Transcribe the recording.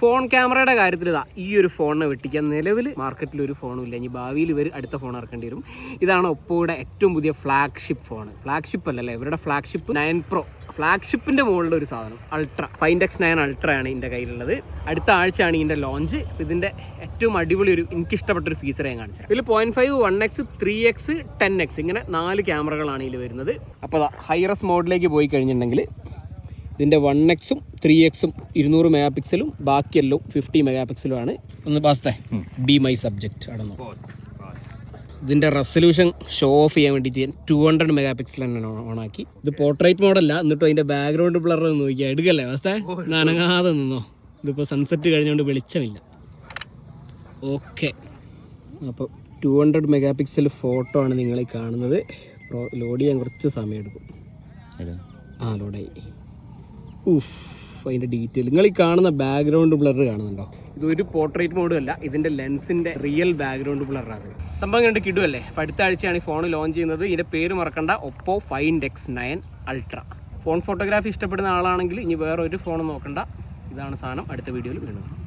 Phone ക്യാമറയുടെ കാര്യത്തിൽ ഇതാ ഈ ഒരു ഫോണിനെ വെട്ടിക്കാൻ നിലവിൽ മാർക്കറ്റിൽ ഒരു ഫോണും ഇല്ല. ഇനി ഭാവിയിൽ ഇവർ അടുത്ത ഫോൺ ഇറക്കേണ്ടി വരും. ഇതാണ് ഒപ്പോയുടെ ഏറ്റവും പുതിയ ഫ്ലാഗ്ഷിപ്പ് ഫോൺ. ഫ്ലാഗ്ഷിപ്പ് അല്ലല്ലേ, ഇവരുടെ ഫ്ലാഗ്ഷിപ്പ് 9 Pro. ഫ്ലാഗ്ഷിപ്പിൻ്റെ മുകളിലെ ഒരു സാധനം അൾട്ര, Find X9 Ultra ആണ് ഇതിൻ്റെ കയ്യിലുള്ളത്. അടുത്ത ആഴ്ചയാണ് ഇതിൻ്റെ ലോഞ്ച്. ഇതിൻ്റെ ഏറ്റവും അടിപൊളി ഒരു എനിക്കിഷ്ടപ്പെട്ടൊരു ഫീച്ചർ ഞാൻ കാണിച്ചത്. ഇതിൽ 0.5, 1x, 3x, 10x ഇങ്ങനെ 4 ക്യാമറകളാണ് ഇതിൽ വരുന്നത്. അപ്പോൾ ഹൈറസ് മോഡിലേക്ക് പോയി കഴിഞ്ഞിട്ടുണ്ടെങ്കിൽ ഇതിൻ്റെ 1x, 3x 200 മെഗാ പിക്സലും ബാക്കിയെല്ലാം 50 മെഗാ പിക്സലുമാണ്. ഒന്ന് പാസ്തേ ബി മൈ സബ്ജക്റ്റ് അടന്നു. ഇതിൻ്റെ റെസൊല്യൂഷൻ ഷോ ഓഫ് ചെയ്യാൻ വേണ്ടിയിട്ട് 200 മെഗാ പിക്സൽ തന്നെ ഓണാക്കി. ഇത് പോർട്രേറ്റ് മോഡല്ല, എന്നിട്ടും അതിൻ്റെ ബാക്ക്ഗ്രൗണ്ട് ബ്ലർ നോക്കിയാൽ എടുക്കല്ലേ അവസ്ഥ, നനങ്ങാതെ നിന്നോ. ഇതിപ്പോൾ സൺസെറ്റ് കഴിഞ്ഞുകൊണ്ട് വെളിച്ചമില്ല. ഓക്കെ, അപ്പോൾ 200 മെഗാ പിക്സൽ ഫോട്ടോ ആണ് നിങ്ങൾ കാണുന്നത്. ലോഡ് ചെയ്യാൻ കുറച്ച് സമയം എടുക്കും. ലോഡായി. അതിൻ്റെ ഡീറ്റെയിൽ നിങ്ങൾ ഈ കാണുന്ന ബാക്ക്ഗ്രൗണ്ട് ബ്ലർ കാണുന്നുണ്ടോ? ഇതൊരു പോർട്രേറ്റ് മോഡും അല്ല, ഇതിൻ്റെ ലെൻസിൻ്റെ റിയൽ ബാക്ക്ഗ്രൗണ്ട് ബ്ലറാണ്. സംഭവം കണ്ട് കിടുമല്ലേ? അപ്പോൾ അടുത്ത ആഴ്ചയാണ് ഈ ഫോൺ ലോഞ്ച് ചെയ്യുന്നത്. ഇതിൻ്റെ പേര് മറക്കണ്ട, Oppo Find X9 Ultra. Phone photography ഇഷ്ടപ്പെടുന്ന ആളാണെങ്കിൽ ഇനി വേറെ ഒരു ഫോൺ നോക്കണ്ട, ഇതാണ് സാധനം. അടുത്ത വീഡിയോയിൽ വീണ്ടും